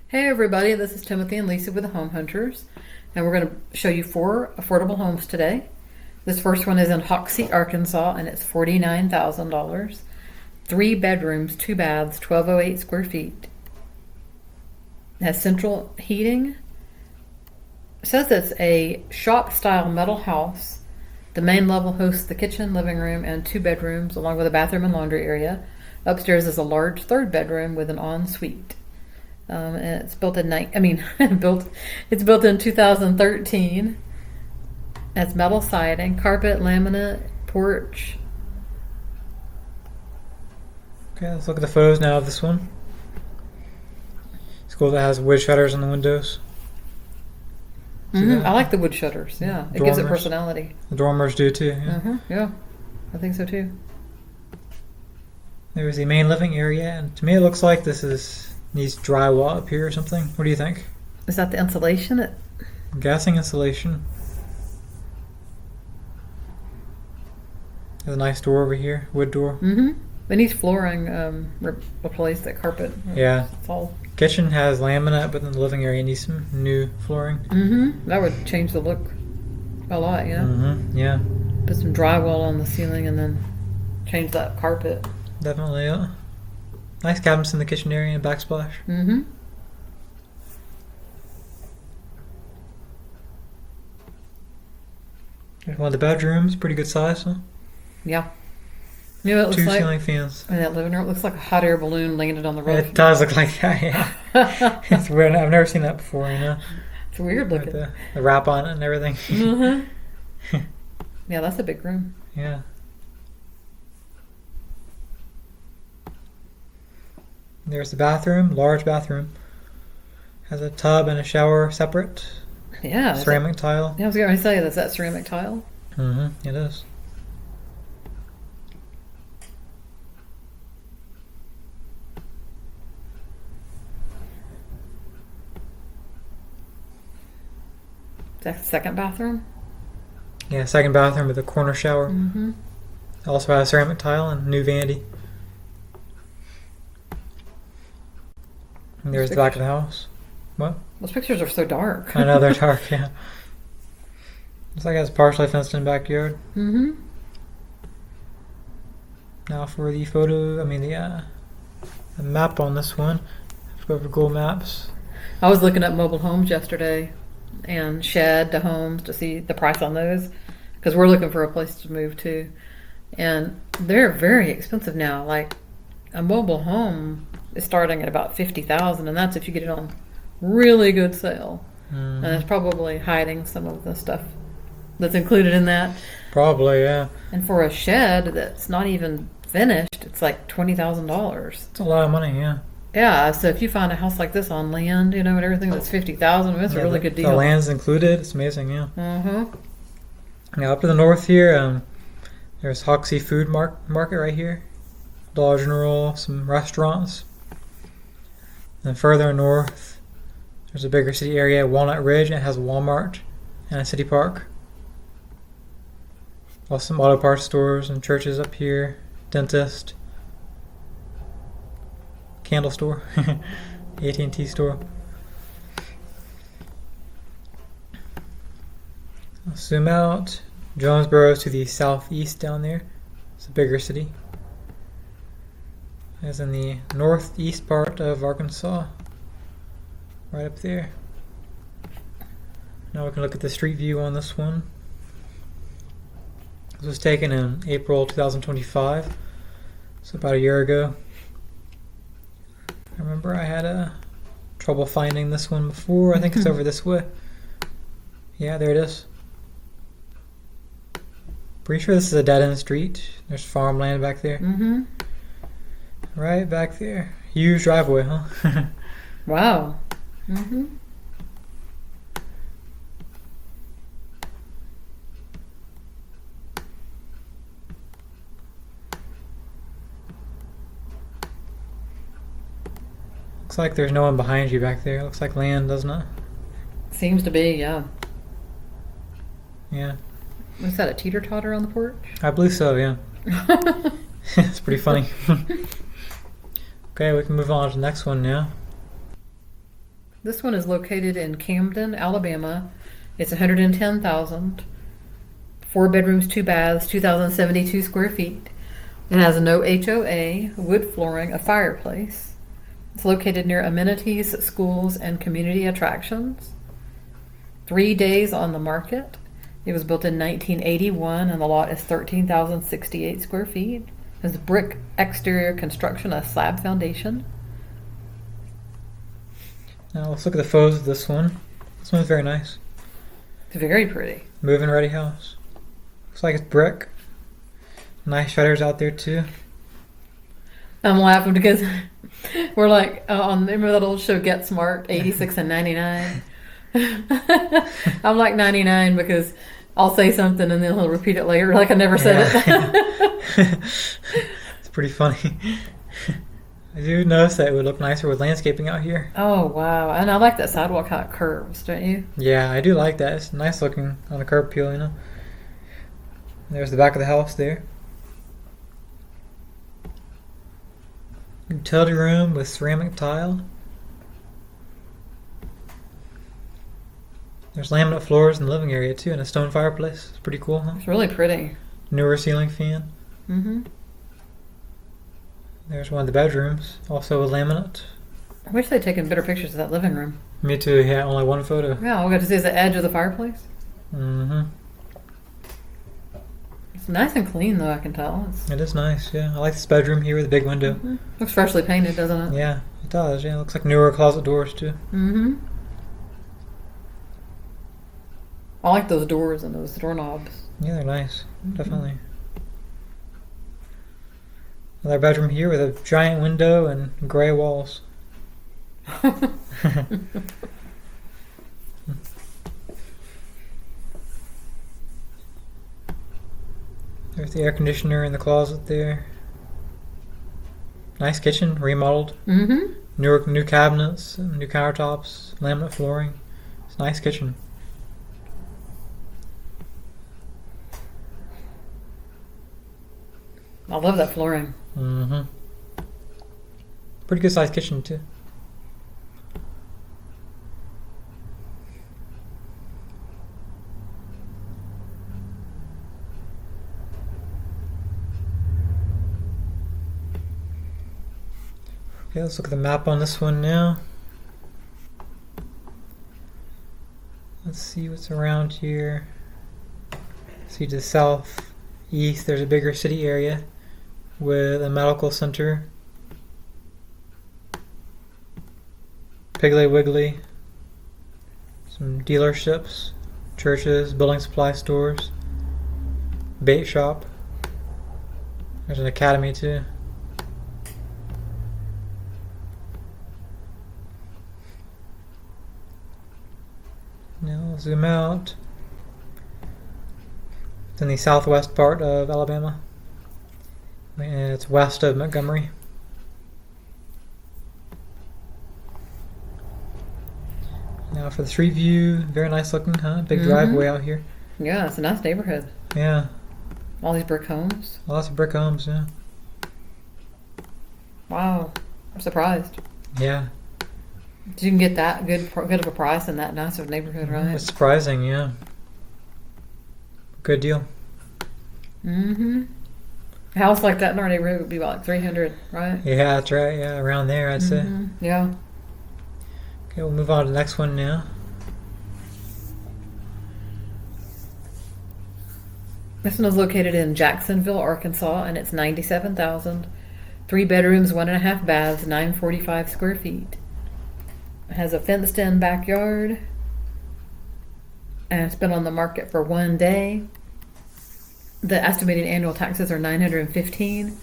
Hey everybody, this is Timothy and Lisa with the Home Hunters, and we're going to show you 4 affordable homes today. This first one is in Hoxie, Arkansas, and it's $49,000. 3 bedrooms, 2 baths, 1,208 square feet. It has central heating. It says it's a shop-style metal house. The main level hosts the kitchen, living room, and 2 bedrooms, along with a bathroom and laundry area. Upstairs is a large 3rd bedroom with an ensuite. And it's built in it's built in 2013. It has metal siding, carpet, laminate, porch. Okay, let's look at the photos now of this one. It's cool that it has wood shutters on the windows. I like the wood shutters. Yeah, it gives it personality. The dormers do too. Yeah. Yeah, I think so too. There's the main living area, and to me it looks like this needs drywall up here or something. What do you think? Is that the insulation? I'm guessing insulation. There's a nice door over here, wood door. It needs flooring replaced. That carpet. Yeah. It's all. Kitchen has laminate, but then the living area needs some new flooring. That would change the look a lot. Yeah. Put some drywall on the ceiling and then change that carpet. Definitely. Yeah. Nice cabinets in the kitchen area and backsplash. There's one of the bedrooms, pretty good size, huh? Yeah. You know, it looks 2 like ceiling fans. in that living room. It looks like a hot air balloon landed on the roof. It does look like that, yeah. It's weird. I've never seen that before, you know? It's weird looking. With the wrap on it and everything. Yeah, that's a big room. Yeah. There's the bathroom, large bathroom. Has a tub and a shower separate. Yeah. Ceramic tile. Yeah, I was going to say, is that ceramic tile? It is. Is that the second bathroom? Yeah, second bathroom with a corner shower. Also has ceramic tile and new vanity. And there's the back of the house. What? Those pictures are so dark. I know they're dark, yeah. Looks like it has partially fenced in backyard. Now for the the map on this one. Let's go over Google Maps. I was looking at mobile homes yesterday and shed to homes to see the price on those because we're looking for a place to move to. And they're very expensive now. Like a mobile home is starting at about $50,000, and that's if you get it on really good sale. And it's probably hiding some of the stuff that's included in that. Probably, yeah. And for a shed that's not even finished, it's like $20,000. It's a lot of money, yeah. Yeah, so if you find a house like this on land, and everything that's $50,000, that's a really good deal. The land's included. It's amazing, yeah. Now up to the north here, there's Hoxie Food Market right here. Dollar General, some restaurants. Then further north, there's a bigger city area, Walnut Ridge, and it has a Walmart and a city park. Also some auto parts stores and churches up here, dentist, candle store, AT&T store. I'll zoom out. Jonesboro is to the southeast down there. It's a bigger city. It's in the northeast part of Arkansas. Right up there. Now we can look at the street view on this one. This was taken in April 2025. So about a year ago. I remember I had trouble finding this one before. I think it's over this way. Yeah, there it is. Pretty sure this is a dead-end street. There's farmland back there. Right back there. Huge driveway, huh? Wow. Looks like there's no one behind you back there. Looks like land, doesn't it? Seems to be, yeah. Yeah. Was that a teeter-totter on the porch? I believe so, yeah. It's pretty funny. Okay, we can move on to the next one now. This one is located in Camden, Alabama. It's 110,000. 4 bedrooms, 2 baths, 2,072 square feet. It has no HOA, wood flooring, a fireplace. It's located near amenities, schools, and community attractions. 3 days on the market. It was built in 1981, and the lot is 13,068 square feet. It has brick exterior construction, a slab foundation. Now let's look at the photos of this one. This one's very nice. It's very pretty. Move-in ready house. Looks like it's brick. Nice shutters out there too. I'm laughing because we're like remember that old show Get Smart, 86 and 99? I'm like 99 because I'll say something and then he'll repeat it later like I never said it. It's pretty funny. I do notice that it would look nicer with landscaping out here. Oh, wow. And I like that sidewalk how it curves, don't you? Yeah, I do like that. It's nice looking on the curb appeal, you know. There's the back of the house there. Utility room with ceramic tile. There's laminate floors in the living area too, and a stone fireplace. It's pretty cool, huh? It's really pretty. Newer ceiling fan. Mm-hmm. There's one of the bedrooms, also with laminate. I wish they'd taken better pictures of that living room. Me too, yeah, only one photo. Yeah, all we got to see is the edge of the fireplace. Mm-hmm. It's nice and clean, though, I can tell. It is nice, yeah. I like this bedroom here with a big window. Mm-hmm. Looks freshly painted, doesn't it? Yeah, it does, yeah. It looks like newer closet doors, too. Mm-hmm. I like those doors and those doorknobs. Yeah, they're nice. Definitely. Another bedroom here with a giant window and gray walls. There's the air conditioner in the closet there. Nice kitchen, remodeled. Mm-hmm. New cabinets, new countertops, laminate flooring. It's a nice kitchen. I love that flooring. Mm-hmm. Pretty good sized kitchen too. Okay, let's look at the map on this one now. Let's see what's around here. See to the southeast, there's a bigger city area with a medical center, Piggly Wiggly, some dealerships, churches, building supply stores, bait shop. There's an academy too. Now I'll zoom out. It's in the southwest part of Alabama. And it's west of Montgomery. Now for the street view, very nice looking, huh? Big driveway out here. Yeah, it's a nice neighborhood. Yeah. All these brick homes. Lots of brick homes, yeah. Wow. I'm surprised. Yeah. You can get that good of a price in that nice of a neighborhood, right? It's surprising, yeah. Good deal. Mm-hmm. A house like that in our neighborhood would be about like 300, right? Yeah, that's right. Yeah, around there, I'd say. Yeah. Okay, we'll move on to the next one now. This one is located in Jacksonville, Arkansas, and it's 97,000. 3 bedrooms, 1.5 baths, 945 square feet. It has a fenced-in backyard, and it's been on the market for 1 day. The estimated annual taxes are $915.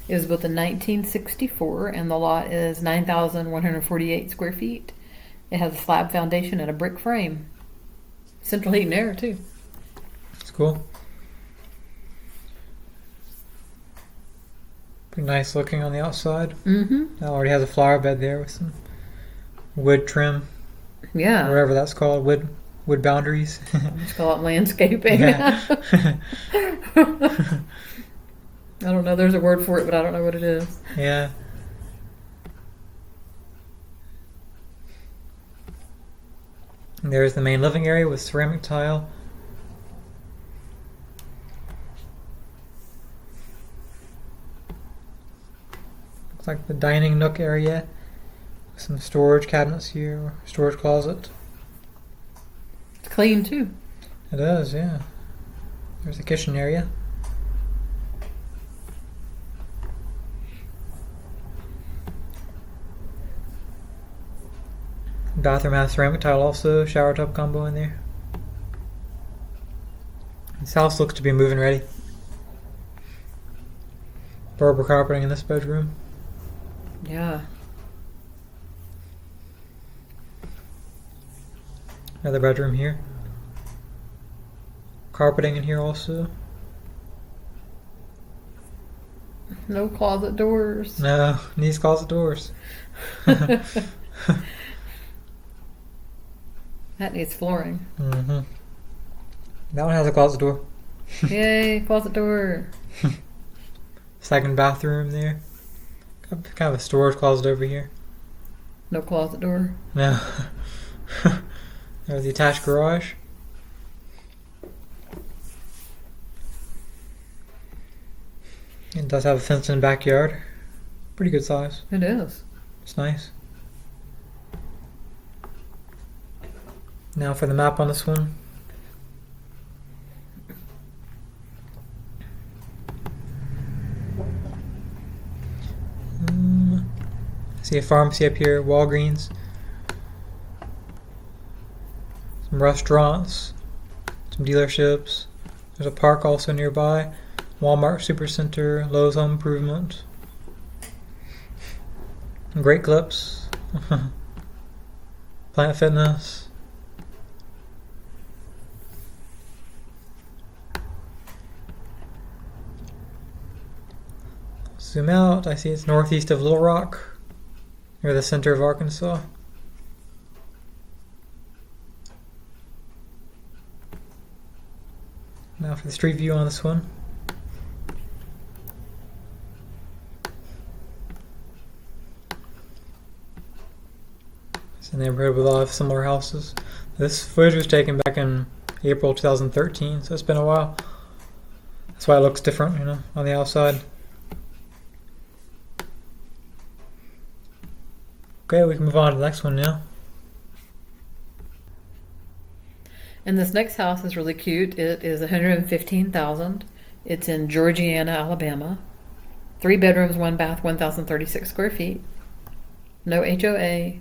It was built in 1964, and the lot is 9,148 square feet. It has a slab foundation and a brick frame. Central heat and air, too. It's cool. Pretty nice looking on the outside. Mm-hmm. It already has a flower bed there with some wood trim. Yeah. Whatever that's called, wood boundaries. Let's call it landscaping. Yeah. I don't know. There's a word for it, but I don't know what it is. Yeah. And there's the main living area with ceramic tile. Looks like the dining nook area. Some storage cabinets here, or storage closet. It's clean too. It is, yeah. There's the kitchen area. Bathroom has ceramic tile also, shower tub combo in there. This house looks to be moving ready. Berber carpeting in this bedroom. Yeah. Another bedroom here. Carpeting in here also. No closet doors. No, needs closet doors. That needs flooring. Mm-hmm. That one has a closet door. Yay, closet door. Second bathroom there. Kind of a storage closet over here. No closet door. No. There's the attached garage. It does have a fenced-in backyard. Pretty good size. It is. It's nice. Now for the map on this one. See a pharmacy up here, Walgreens. Some restaurants, some dealerships. There's a park also nearby. Walmart Supercenter, Lowe's Home Improvement. Great Clips. Planet Fitness. Zoom out, I see it's northeast of Little Rock, near the center of Arkansas. Now for the street view on this one. It's a neighborhood with a lot of similar houses. This footage was taken back in April 2013, so it's been a while. That's why it looks different, you know, on the outside. Okay, we can move on to the next one now. And this next house is really cute. It is $115,000. It's in Georgiana, Alabama. 3 bedrooms, 1 bath, 1,036 square feet. No HOA.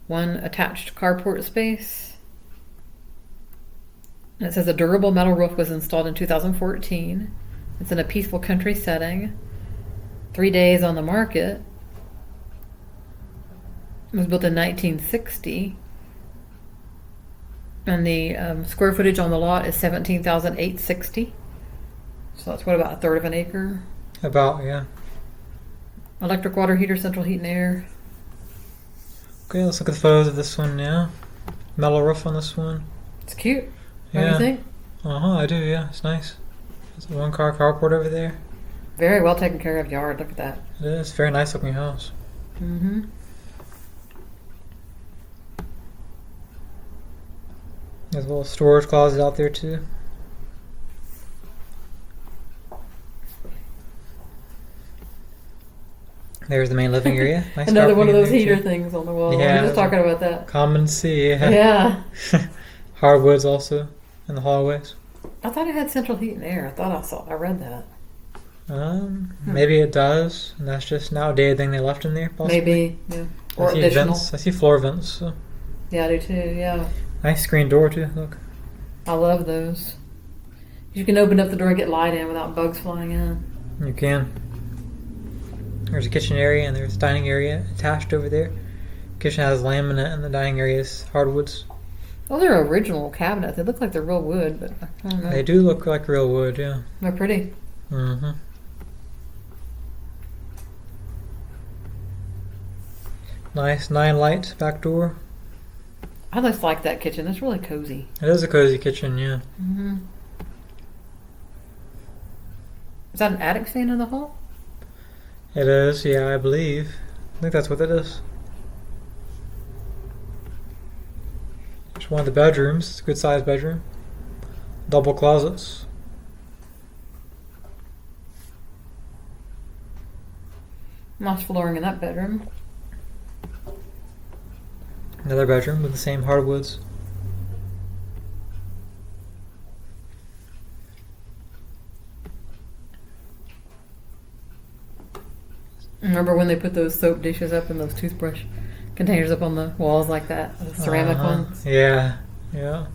1 attached carport space. And it says a durable metal roof was installed in 2014. It's in a peaceful country setting. 3 days on the market. It was built in 1960. And the square footage on the lot is 17,860. So that's what, about a third of an acre? About, yeah. Electric, water heater, central heat and air. Okay, let's look at the photos of this one now. Metal roof on this one. It's cute. What Yeah. do you think? I do, yeah. It's nice. There's a 1-car carport over there. Very well taken care of yard. Look at that. It is. Very nice looking house. Mm-hmm. There's a little storage closet out there too. There's the main living area. Nice Another one of carpeting those there, heater too. things on the wall. Yeah. We were just talking about that. Common to see, yeah. Yeah. Hardwoods also in the hallways. I thought it had central heat and air. I read that. Maybe it does, and that's just an outdated thing they left in there. Possibly. Maybe, yeah. Or I see additional. vents. I see floor vents. So. Yeah, I do too, yeah. Nice screen door too. Look. I love those. You can open up the door and get light in without bugs flying in. You can. There's a kitchen area and there's a dining area attached over there. Kitchen has laminate and the dining area is hardwoods. Those are original cabinets. They look like they're real wood, but I don't know. They do look like real wood, yeah. They're pretty. Mm-hmm. Nice 9 light back door. I just like that kitchen. It's really cozy. It is a cozy kitchen, yeah. Mm-hmm. Is that an attic fan in the hall? It is, yeah, I believe. I think that's what it is. There's one of the bedrooms. It's a good sized bedroom. Double closets. Nice flooring in that bedroom. Another bedroom with the same hardwoods. Remember when they put those soap dishes up and those toothbrush containers up on the walls like that? The ceramic ones? Yeah. Yeah.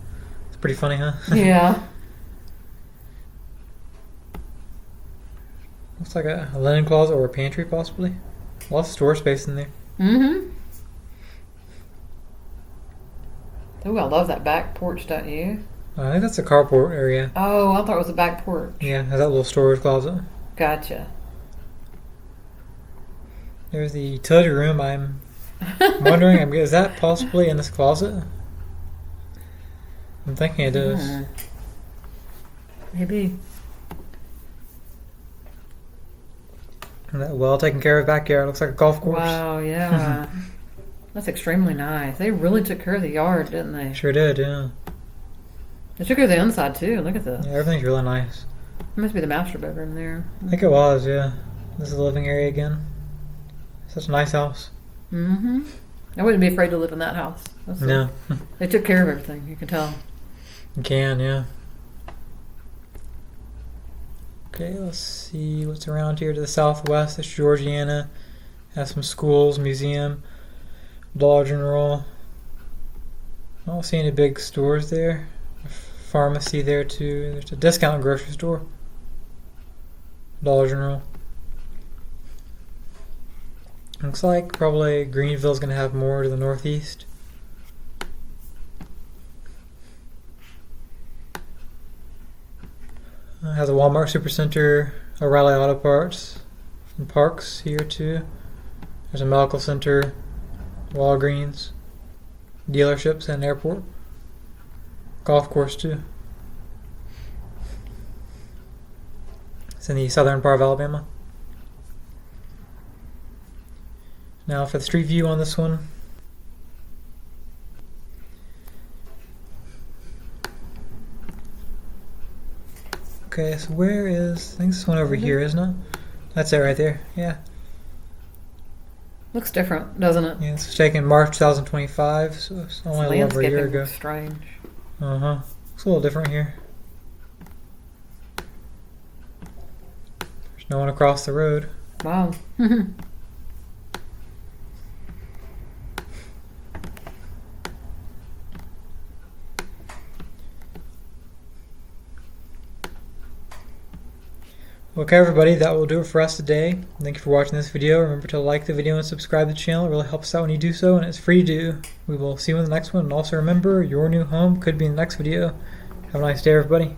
It's pretty funny, huh? Yeah. Looks like a linen closet or a pantry, possibly. Lots of store space in there. Mm-hmm. Ooh, I love that back porch, don't you? I think that's a carport area. Oh, I thought it was a back porch. Yeah, has that little storage closet. Gotcha. There's the utility room. I'm wondering, is that possibly in this closet? I'm thinking it is. Maybe. And that well taken care of backyard. Looks like a golf course. Wow, yeah. That's extremely nice. They really took care of the yard, didn't they? Sure did, yeah. They took care of the inside, too. Look at this. Yeah, everything's really nice. It must be the master bedroom there. I think it was, yeah. This is the living area again. Such a nice house. Mm-hmm. I wouldn't be afraid to live in that house. No. They took care of everything, you can tell. You can, yeah. Okay, let's see what's around here to the southwest. It's Georgiana. Has some schools, museum, Dollar General. I don't see any big stores there. A pharmacy there too. There's a discount grocery store. Dollar General. Looks like probably Greenville's going to have more to the northeast. It has a Walmart Supercenter, O'Reilly Auto Parts, and Parks here too. There's a medical center, Walgreens, dealerships, and airport. Golf course too. It's in the southern part of Alabama. Now for the street view on this one. Okay, so where is... I think this one over here, isn't it? That's it right there, yeah. Looks different, doesn't it? Yeah, this was taken March 2025, so it's only a little over a year ago. Looks strange. Uh-huh. Looks a little different here. There's no one across the road. Wow. Okay everybody, that will do it for us today. Thank you for watching this video. Remember to like the video and subscribe to the channel. It really helps out when you do so, and it's free to do. We will see you in the next one. And also remember, your new home could be in the next video. Have a nice day everybody.